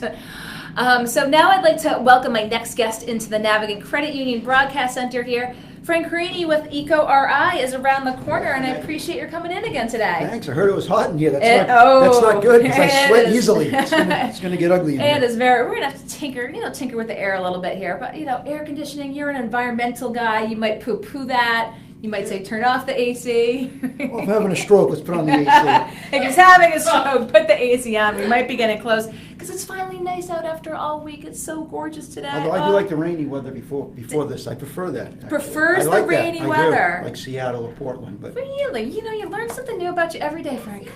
right. So now I'd like to welcome my next guest into the Navigant Credit Union Broadcast Center here. Frank Carini with EcoRI is around the corner, and I appreciate your coming in again today. Thanks. I heard it was hot in here. That's not good because I sweat easily. It's going to get ugly in here. It is very. We're going to have to tinker with the air a little bit here. But air conditioning. You're an environmental guy. You might poo-poo that. You might say turn off the AC. Well, if I'm having a stroke, let's put on the AC. If he's having a stroke, put the AC on. We might be getting close because it's finally nice out after all week. It's so gorgeous today. Although I do like the rainy weather before this. I prefer that. Prefers the rainy weather. Like Seattle or Portland. But really, you learn something new about you every day, Frank.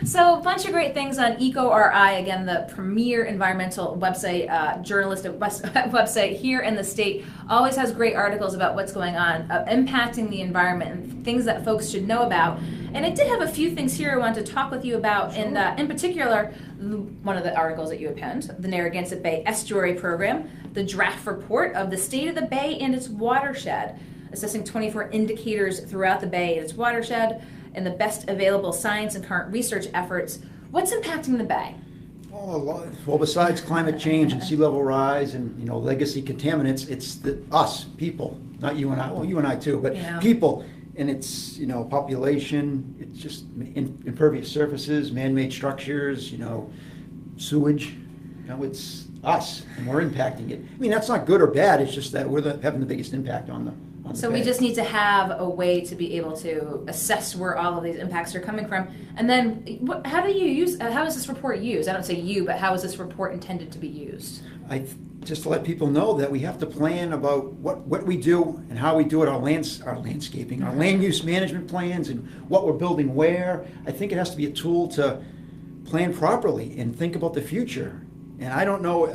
So a bunch of great things on EcoRI, again, the premier environmental website, journalistic website here in the state. Always has great articles about what's going on, impacting the environment, and things that folks should know about. And I did have a few things here I wanted to talk with you about, and in particular, one of the articles that you append, the Narragansett Bay Estuary Program, the draft report of the state of the bay and its watershed, assessing 24 indicators throughout the bay and its watershed, and the best available science and current research efforts. What's impacting the bay? Well, besides climate change and sea level rise and legacy contaminants, it's us people, not you and I. Well, you and I too, but people, and it's population. It's just impervious surfaces, man-made structures, sewage. It's us, and we're impacting it. I mean, that's not good or bad. It's just that we're having the biggest impact on the. So we just need to have a way to be able to assess where all of these impacts are coming from. And then how is this report used? I don't say you, but how is this report intended to be used? Just to let people know that we have to plan about what we do and how we do it, our landscaping, our land use management plans, and what we're building where. I think it has to be a tool to plan properly and think about the future. And I don't know,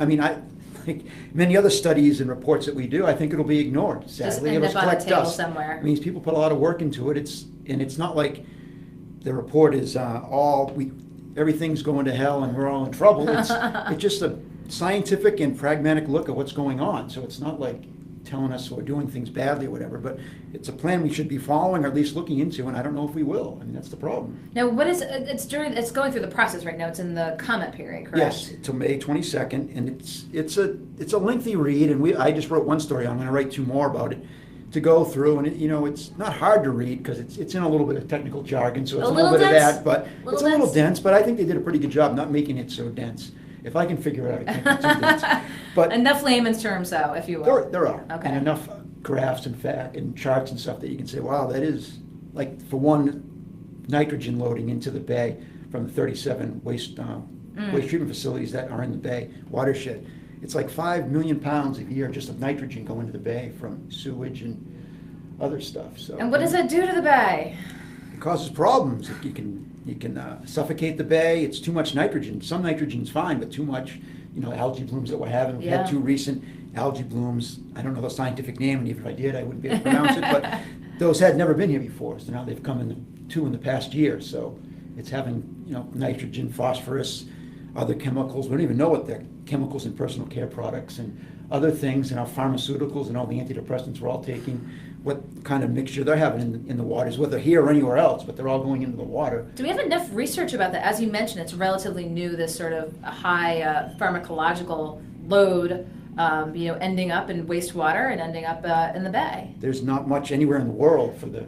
like many other studies and reports that we do, I think it'll be ignored. Sadly, just end up on a table somewhere. I mean, people put a lot of work into it. It's not like the report is everything's going to hell and we're all in trouble. It's just a scientific and pragmatic look at what's going on. So it's not like telling us we're doing things badly or whatever, but it's a plan we should be following or at least looking into, and I don't know if we will. I mean, that's the problem. Now, it's going through the process right now. It's in the comment period, correct? Yes, till May 22nd, and it's a lengthy read, and I just wrote one story. I'm going to write 2 more about it to go through, and it's not hard to read because it's in a little bit of technical jargon, so it's a little bit of that, but it's a little dense, but I think they did a pretty good job not making it so dense. If I can figure it out, I can't be too dense. But enough layman's terms, though, if you will. There are. Okay. And enough graphs and fact and charts and stuff that you can say, wow, that is, like, for one, nitrogen loading into the bay from the 37 waste treatment facilities that are in the bay watershed. It's like 5 million pounds a year just of nitrogen going to the bay from sewage and other stuff. So. And what does that do to the bay? It causes problems. You can suffocate the bay. It's too much nitrogen. Some nitrogen's fine, but too much, algae blooms that we're having. We've had 2 recent algae blooms. I don't know the scientific name, and even if I did, I wouldn't be able to pronounce it, but those had never been here before. So now they've come in 2 in the past year. So it's having, nitrogen, phosphorus, other chemicals. We don't even know what they're chemicals in personal care products and other things, and our pharmaceuticals and all the antidepressants we're all taking, what kind of mixture they're having in the waters, whether here or anywhere else, but they're all going into the water. Do we have enough research about that? As you mentioned, it's relatively new, this sort of high pharmacological load, ending up in wastewater and ending up in the bay. There's not much anywhere in the world for the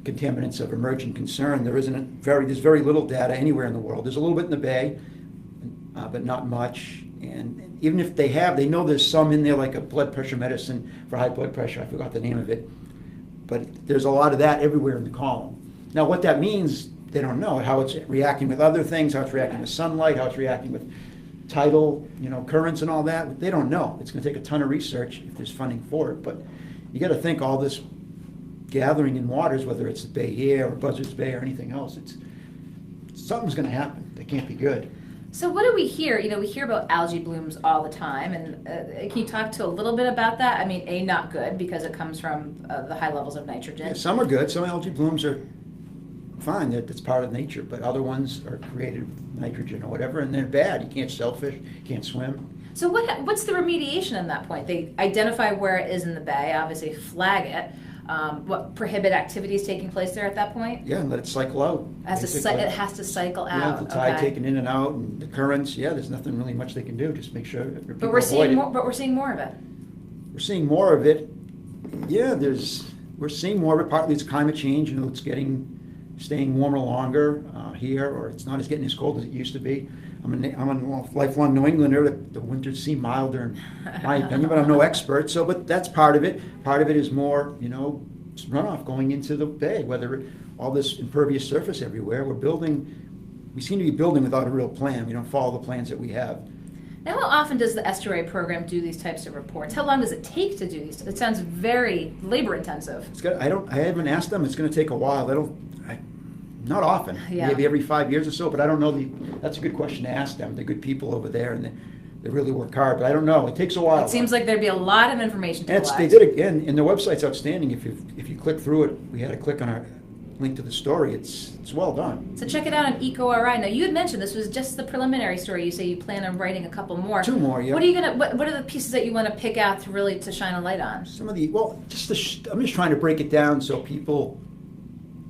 contaminants of emerging concern. There's very little data anywhere in the world. There's a little bit in the bay, but not much. And even if they know there's some in there, like a blood pressure medicine for high blood pressure. I forgot the name of it. But there's a lot of that everywhere in the column. Now, what that means, they don't know. How it's reacting with other things, how it's reacting with sunlight, how it's reacting with tidal, currents and all that. They don't know. It's going to take a ton of research if there's funding for it. But you got to think all this gathering in waters, whether it's the Bay here or Buzzards Bay or anything else, something's going to happen. They can't be good. So what do we hear? We hear about algae blooms all the time, and can you talk to a little bit about that? I mean, not good because it comes from the high levels of nitrogen. Yeah, some are good. Some algae blooms are fine. That's part of nature, but other ones are created with nitrogen or whatever, and they're bad. You can't shellfish, you can't swim. So what's the remediation in that point? They identify where it is in the bay, obviously flag it. what prohibit activities taking place there at that point? Yeah, and let it cycle out. It has to cycle Yeah, out. the tide Okay. taking in and out, and the currents. Yeah, there's nothing really much they can do. Just make sure that people But we're avoid seeing it. more. But we're seeing more of it. We're seeing more of it. Yeah, we're seeing more of it. Partly it's climate change. You know, it's staying warmer longer here, or it's not getting as cold as it used to be. I'm a lifelong New Englander. The winters seem milder, in my opinion, but I'm no expert. So, but that's part of it. Part of it is more, runoff going into the bay. Whether all this impervious surface everywhere, we seem to be building without a real plan. We don't follow the plans that we have. Now, how often does the estuary program do these types of reports? How long does it take to do these? It sounds very labor intensive. I haven't asked them. It's going to take a while. Not often. Yeah. Maybe every 5 years or so. But I don't know. That's a good question to ask them. They're good people over there, and they really work hard. But I don't know. It takes a while. It seems like there'd be a lot of information to collect. They did it again, and their website's outstanding. If you click through it, we had to click on our link to the story. It's well done. So check it out on EcoRI. Now, you had mentioned this was just the preliminary story. You say you plan on writing a couple more. 2 more, yeah. What are the pieces that you want to pick out to shine a light on? I'm just trying to break it down so people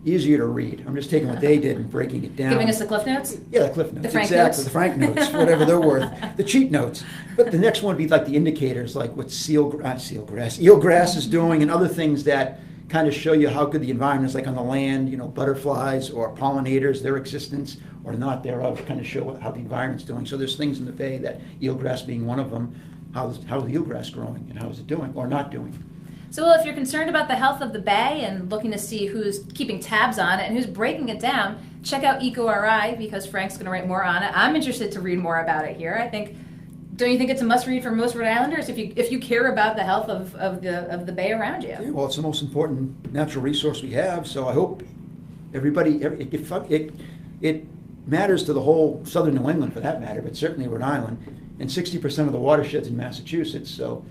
easier to read. I'm just taking what they did and breaking it down. Giving us the Cliff Notes? Yeah, the Cliff Notes. The Frank exactly, Notes? the Frank Notes, whatever they're worth. The cheat notes. But the next one would be like the indicators, like what eelgrass is doing, and other things that kind of show you how good the environment is, like on the land, butterflies or pollinators, their existence or not thereof, kind of show how the environment's doing. So there's things in the bay, that eelgrass being one of them. How's the eelgrass growing and how is it doing or not doing? So, well, if you're concerned about the health of the bay and looking to see who's keeping tabs on it and who's breaking it down, check out EcoRI because Frank's going to write more on it. I'm interested to read more about it here. Don't you think it's a must-read for most Rhode Islanders if you care about the health of the bay around you? Yeah, well, it's the most important natural resource we have. So I hope everybody. It matters to the whole southern New England, for that matter, but certainly Rhode Island, and 60% of the watershed's in Massachusetts. So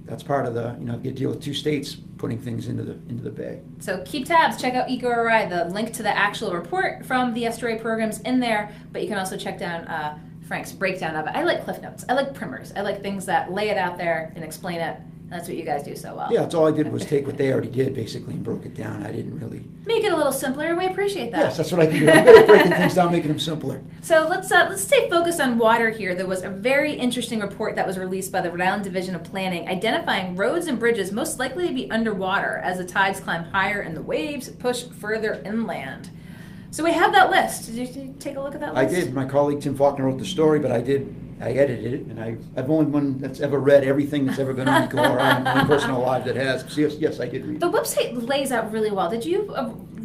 that's part of you deal with 2 states putting things into the bay. So keep tabs. Check out EcoRI. The link to the actual report from the estuary program's in there, but you can also check down Frank's breakdown of it. I like Cliff Notes. I like primers. I like things that lay it out there and explain it. That's what you guys do so well. Yeah, that's all I did was take what they already did, basically, and broke it down. I didn't really Make it a little simpler, and we appreciate that. Yes, that's what I can do. I'm good at breaking things down, making them simpler. So let's stay focused on water here. There was a very interesting report that was released by the Rhode Island Division of Planning identifying roads and bridges most likely to be underwater as the tides climb higher and the waves push further inland. So we have that list. Did you take a look at that list? I did. My colleague Tim Faulkner wrote the story, but I edited it, and I've only one that's ever read everything that's ever been on EcoRI. I'm the only person alive that has. So yes, I did read it. The website lays out really well. Did you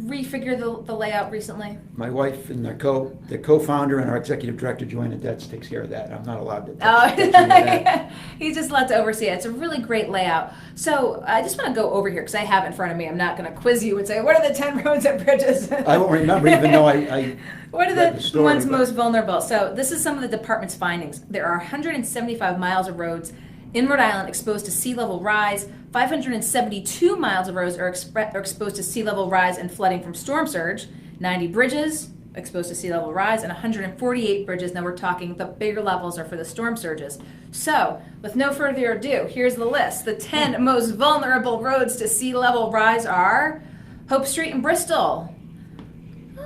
refigure the layout recently? My wife and the co-founder and our executive director, Joanna Detz, takes care of that. I'm not allowed to touch any of that. He's just allowed to oversee it. It's a really great layout. So I just want to go over here because I have it in front of me. I'm not going to quiz you and say, what are the 10 roads and bridges? I won't remember, even though I what are read the story, ones but most vulnerable? So this is some of the department's findings. There are 175 miles of roads in Rhode Island exposed to sea level rise. 572 miles of roads are exposed to sea level rise and flooding from storm surge. 90 bridges exposed to sea level rise, and 148 bridges. Now we're talking the bigger levels are for the storm surges. So, with no further ado, here's the list. The 10 most vulnerable roads to sea level rise are Hope Street in Bristol.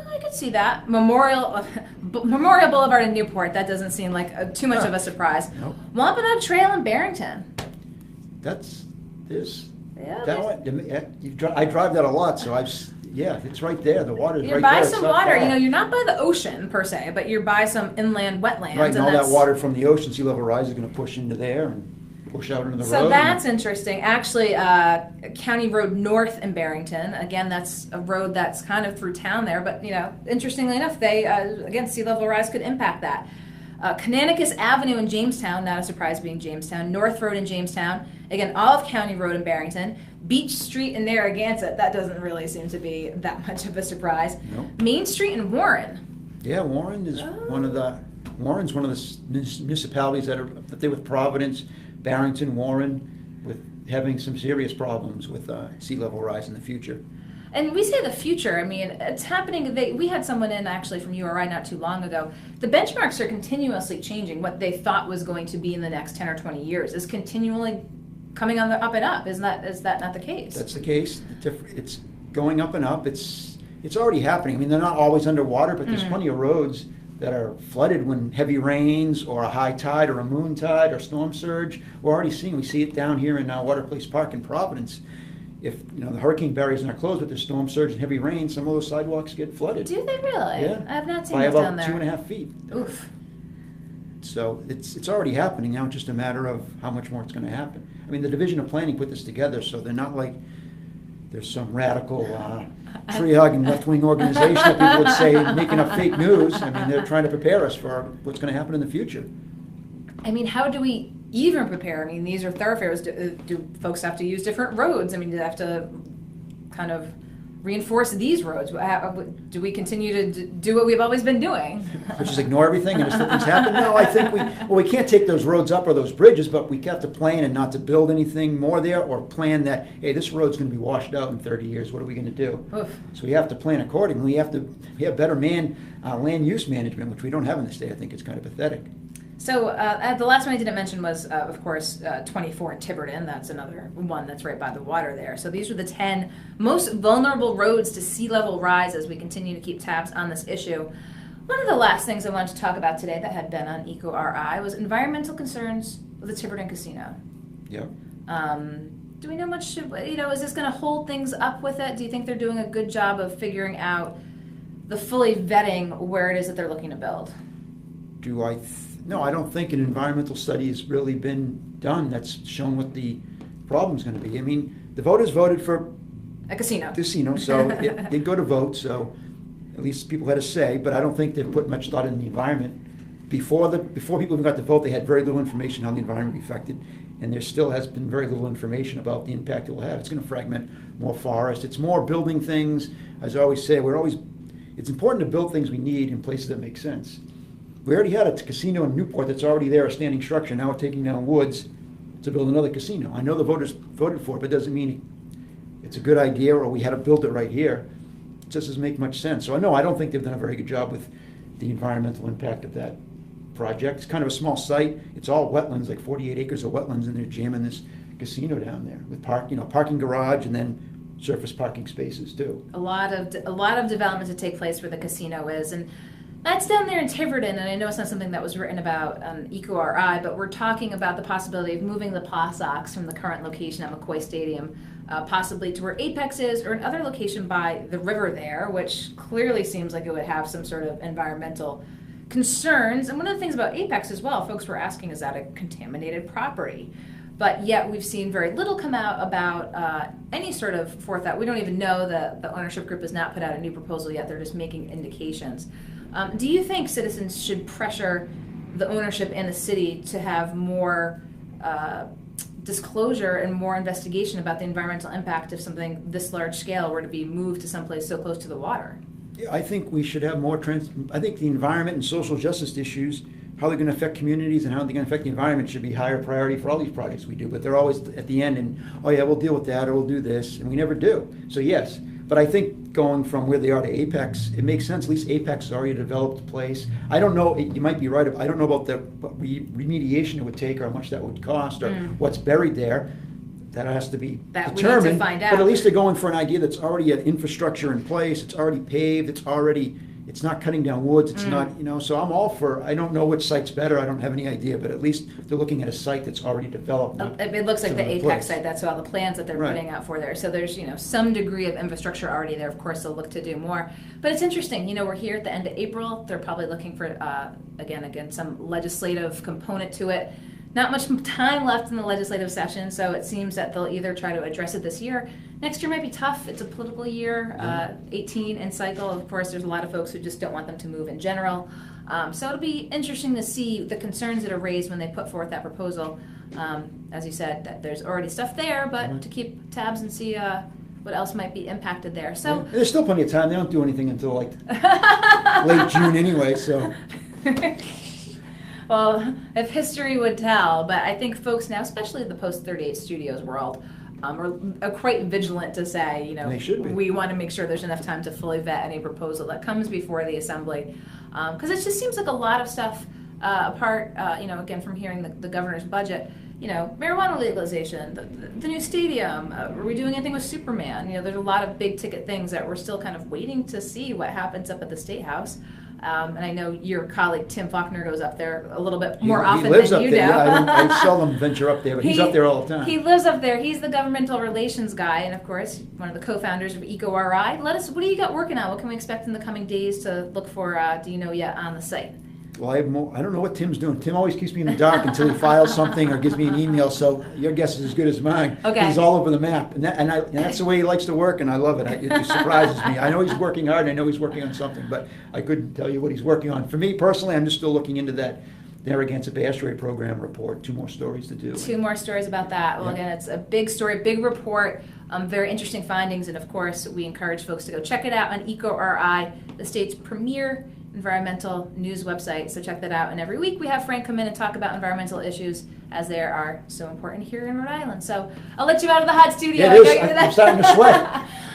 I could see that. Memorial Boulevard in Newport. That doesn't seem like too much of a surprise. Nope. Wampanoag Trail in Barrington. I drive that a lot, so it's right there. The water's You're right by there. some It's not water. far. You're not by the ocean per se, but you're by some inland wetlands. Right, and all that water from the ocean, sea level rise, is going to push into there and push out into the road. So that's interesting. Actually, County Road North in Barrington. Again, that's a road that's kind of through town there, but interestingly enough, again, sea level rise could impact that. Canonicus Avenue in Jamestown, not a surprise being Jamestown. North Road in Jamestown. Again, Olive County Road in Barrington. Beach Street in Narragansett. That doesn't really seem to be that much of a surprise. Nope. Main Street in Warren. Yeah, Warren is Warren's one of the municipalities that are up there with Providence, Barrington, Warren, with having some serious problems with sea level rise in the future. And we say the future, I mean, it's happening. We had someone in actually from URI not too long ago. The benchmarks are continuously changing. What they thought was going to be in the next 10 or 20 years is continually coming on the up and up. Is that not the case? That's the case. It's going up and up. It's already happening. I mean, they're not always underwater, but there's plenty of roads that are flooded when heavy rains or a high tide or a moon tide or storm surge. We see it down here in Water Place Park in Providence. If the hurricane barriers are closed, but there's storm surge and heavy rain, some of those sidewalks get flooded. Do they really? Yeah. I have not seen by it down about there. 2.5 feet. Oof. So it's already happening now. It's just a matter of how much more it's going to happen. I mean, the Division of Planning put this together, so they're not like there's some radical tree-hugging left-wing organization that people would say making up fake news. I mean, they're trying to prepare us for what's going to happen in the future. I mean, how do we even prepare? I mean, these are thoroughfares. Do folks have to use different roads? I mean, do they have to kind of reinforce these roads? Do we continue to do what we've always been doing? Which is ignore everything and just let things happen? No, I think we can't take those roads up or those bridges, but we have to plan and not to build anything more there, or plan that, hey, this road's going to be washed out in 30 years. What are we going to do? Oof. So we have to plan accordingly. We have better land use management, which we don't have in the state. I think it's kind of pathetic. So the last one I didn't mention was, of course, 24 in Tiverton. That's another one that's right by the water there. So these are the 10 most vulnerable roads to sea level rise as we continue to keep tabs on this issue. One of the last things I wanted to talk about today that had been on EcoRI was environmental concerns with the Tiverton Casino. Yep. Do we know much, is this going to hold things up with it? Do you think they're doing a good job of figuring out the fully vetting where it is that they're looking to build? No, I don't think an environmental study has really been done that's shown what the problem's going to be. I mean, the voters voted for a casino, so it did go to vote, so at least people had a say, but I don't think they've put much thought in the environment. Before people even got to vote, they had very little information how the environment would be affected, and there still has been very little information about the impact it will have. It's going to fragment more forest. It's more building things. As I always say, it's important to build things we need in places that make sense. We already had a casino in Newport that's already there, a standing structure. Now we're taking down woods to build another casino. I know the voters voted for it, but it doesn't mean it's a good idea or we had to build it right here. It just doesn't make much sense. So no, I don't think they've done a very good job with the environmental impact of that project. It's kind of a small site. It's all wetlands, like 48 acres of wetlands, and they're jamming this casino down there with parking garage and then surface parking spaces too. A lot of development to take place where the casino is, and that's down there in Tiverton, and I know it's not something that was written about on EcoRI, but we're talking about the possibility of moving the Pawsox from the current location at McCoy Stadium, possibly to where Apex is, or another location by the river there, which clearly seems like it would have some sort of environmental concerns. And one of the things about Apex as well, folks were asking, is that a contaminated property? But yet we've seen very little come out about any sort of forethought. We don't even know that the ownership group has not put out a new proposal yet. They're just making indications. Do you think citizens should pressure the ownership and the city to have more disclosure and more investigation about the environmental impact if something this large scale were to be moved to someplace so close to the water? Yeah, I think we should have more I think the environment and social justice issues, how they're going to affect communities and how they're going to affect the environment, should be higher priority for all these projects we do. But they're always at the end and, oh yeah, we'll deal with that or we'll do this, and we never do. So yes, but I think going from where they are to Apex, it makes sense. At least Apex is already a developed place. I don't know, you might be right, I don't know about the remediation it would take or how much that would cost or what's buried there. That has to be that determined. We need to find out. But at least they're going for an idea that's already an infrastructure in place, it's already paved, it's not cutting down woods, it's not, so I'm all for, I don't know which site's better, I don't have any idea, but at least they're looking at a site that's already developed. It looks like the Apex site, that's all the plans that they're putting out for there. So there's, some degree of infrastructure already there. Of course, they'll look to do more. But it's interesting, we're here at the end of April. They're probably looking for, again, some legislative component to it. Not much time left in the legislative session, so it seems that they'll either try to address it this year. Next year might be tough. It's a political year, 18 in cycle. Of course, there's a lot of folks who just don't want them to move in general. So it'll be interesting to see the concerns that are raised when they put forth that proposal. As you said, that there's already stuff there, but to keep tabs and see what else might be impacted there. So there's still plenty of time. They don't do anything until like late June anyway, so... Well, if history would tell, but I think folks now, especially the post-38 Studios world, are quite vigilant to say, they should be. We want to make sure there's enough time to fully vet any proposal that comes before the assembly. Because it just seems like a lot of stuff apart, again, from hearing the governor's budget, marijuana legalization, the new stadium, are we doing anything with Superman? There's a lot of big ticket things that we're still kind of waiting to see what happens up at the State House. And I know your colleague Tim Faulkner goes up there a little bit more often lives than up you there. do. I seldom venture up there, but he's up there all the time. He lives up there. He's the governmental relations guy, and of course, one of the co-founders of EcoRI. What do you got working on? What can we expect in the coming days to look for, do you know yet, on the site? Well, I don't know what Tim's doing. Tim always keeps me in the dark until he files something or gives me an email, so your guess is as good as mine. Okay. He's all over the map, and that's the way he likes to work, and I love it. It surprises me. I know he's working hard, and I know he's working on something, but I couldn't tell you what he's working on. For me personally, I'm just still looking into that Narragansett Bay Estuary Program report. 2 more stories to do. 2 more stories about that. Well, again, it's a big story, big report, very interesting findings, and of course, we encourage folks to go check it out on EcoRI, the state's premier environmental news website. So check that out. And every week we have Frank come in and talk about environmental issues as they are so important here in Rhode Island. So I'll let you out of the hot studio. Yeah, it is. I'm starting to sweat.